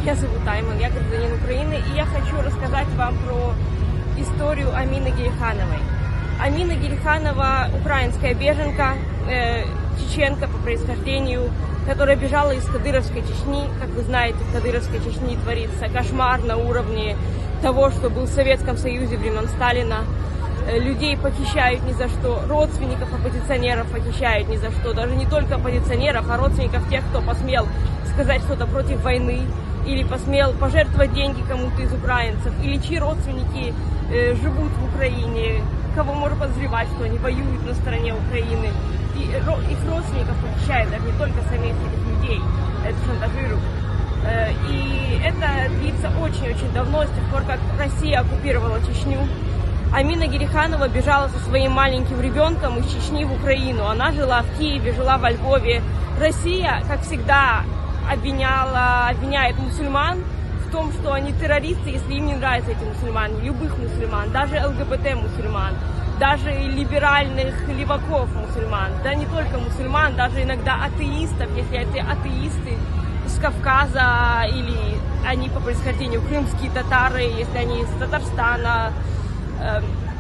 Меня зовут Айман, я гражданин Украины, и я хочу рассказать вам про историю Амины Гелихановой. Амина Гелиханова – украинская беженка, чеченка по происхождению, которая бежала из Кадыровской Чечни. Как вы знаете, в Кадыровской Чечне творится кошмар на уровне того, что был в Советском Союзе времен Сталина. Людей похищают ни за что, родственников оппозиционеров похищают ни за что, даже не только оппозиционеров, а родственников тех, кто посмел сказать что-то против войны, или посмел пожертвовать деньги кому-то из украинцев, или чьи родственники живут в Украине, кого можно подозревать, что они воюют на стороне Украины. И их родственников похищают, даже не только самих этих людей, это шантажируют. И это длится очень-очень давно, с тех пор, как Россия оккупировала Чечню. Амина Гелиханова бежала со своим маленьким ребенком из Чечни в Украину. Она жила в Киеве, жила во Львове. Россия, как всегда, обвиняет мусульман в том, что они террористы, если им не нравятся эти мусульмане, любых мусульман, даже ЛГБТ-мусульман, даже либеральных леваков мусульман, да не только мусульман, даже иногда атеистов, если это атеисты из Кавказа или они по происхождению крымские татары, если они из Татарстана.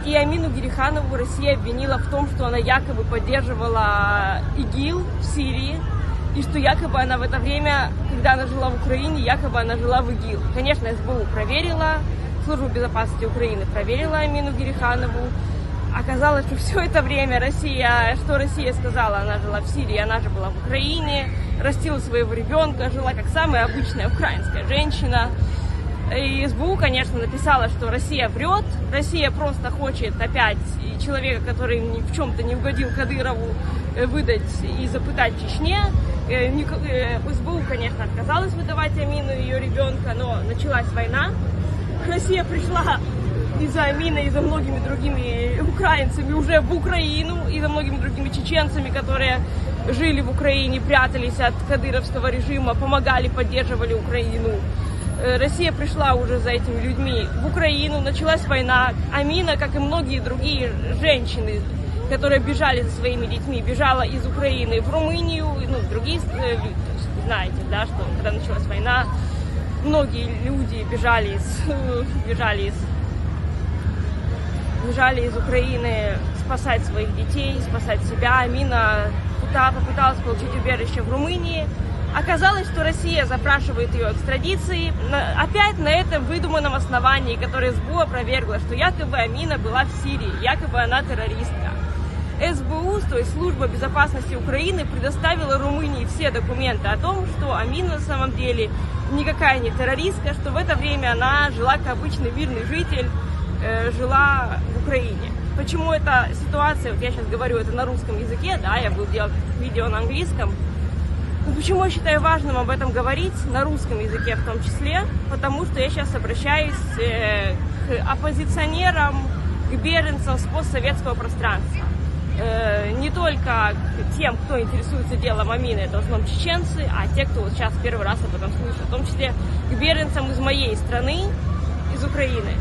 И Амину Гелиханову Россия обвинила в том, что она якобы поддерживала ИГИЛ в Сирии, и что якобы она в это время, когда она жила в Украине, якобы она жила в ИГИЛ. Конечно, СБУ проверила, Служба безопасности Украины проверила Амину Гелиханову. Оказалось, что все это время Россия сказала, она жила в Сирии, она же была в Украине, растила своего ребенка, жила как самая обычная украинская женщина. И СБУ, конечно, написала, что Россия врет, Россия просто хочет опять человека, который в чем-то не угодил Кадырову, выдать и запытать в Чечне. СБУ, конечно, отказалась выдавать Амину и ее ребенка, но началась война. Россия пришла и за Аминой, и за многими другими украинцами уже в Украину, и за многими другими чеченцами, которые жили в Украине, прятались от кадыровского режима, помогали, поддерживали Украину. Россия пришла уже за этими людьми в Украину, началась война. Амина, как и многие другие женщины, которые бежали за своими детьми, бежала из Украины в Румынию, в другие, знаете, да, что когда началась война, многие люди бежали из Украины спасать своих детей, спасать себя. Амина попыталась получить убежище в Румынии. Оказалось, что Россия запрашивает ее экстрадиции, опять на этом выдуманном основании, которое СБУ опровергла, что якобы Амина была в Сирии, якобы она террористка. СБУ, то есть Служба безопасности Украины, предоставила Румынии все документы о том, что Амина на самом деле никакая не террористка, что в это время она жила как обычный мирный житель, жила в Украине. Почему эта ситуация, вот я сейчас говорю это на русском языке, да, я буду делать видео на английском. Почему я считаю важным об этом говорить, на русском языке в том числе? Потому что я сейчас обращаюсь к оппозиционерам, к беженцам с постсоветского пространства. Не только к тем, кто интересуется делом Амины, это в основном чеченцы, а те, кто сейчас первый раз об этом слышит, в том числе к беженцам из моей страны, из Украины.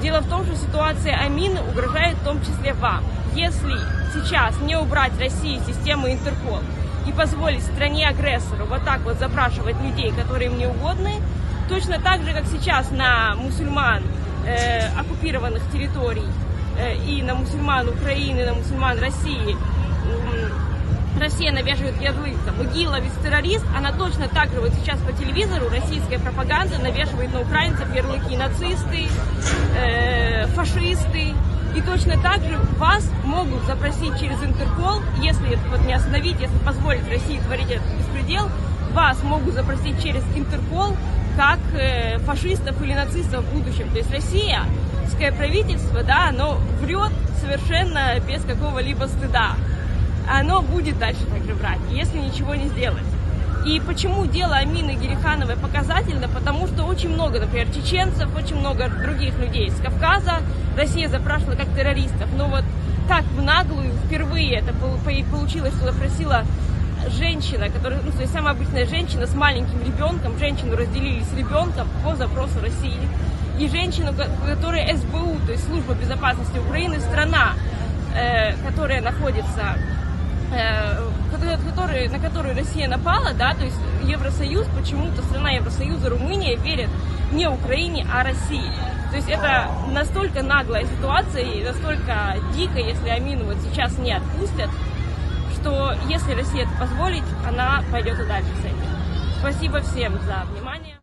Дело в том, что ситуация Амины угрожает в том числе вам. Если сейчас не убрать Россию из системы Интерпол и позволить стране-агрессору вот так вот запрашивать людей, которые им не угодны, точно так же, как сейчас на мусульман оккупированных территорий и на мусульман Украины, на мусульман России, Россия навешивает ярлык, ИГИЛовец террорист, она точно так же вот сейчас по телевизору российская пропаганда навешивает на украинцев ярлыки нацисты, фашисты. И точно так же вас могут запросить через Интерпол, если вот не остановить, если позволить России творить этот беспредел, вас могут запросить через Интерпол как фашистов или нацистов в будущем. То есть российское правительство, да, оно врет совершенно без какого-либо стыда. Оно будет дальше так же врать, если ничего не сделать. И почему дело Амины Гелихановой показательно? Потому что очень много, например, чеченцев, очень много других людей с Кавказа Россия запрашивала как террористов. Но вот так в наглую впервые это получилось, что запросила женщина, которая, то есть самая обычная женщина с маленьким ребенком, женщину разделили с ребенком по запросу России. И женщину, которая СБУ, то есть Служба безопасности Украины, страна, которая находится на который Россия напала, да, то есть Евросоюз, почему-то страна Евросоюза, Румыния, верит не Украине, а России. То есть это настолько наглая ситуация и настолько дико, если Амину вот сейчас не отпустят, что если Россия это позволит, она пойдет и дальше с этим. Спасибо всем за внимание.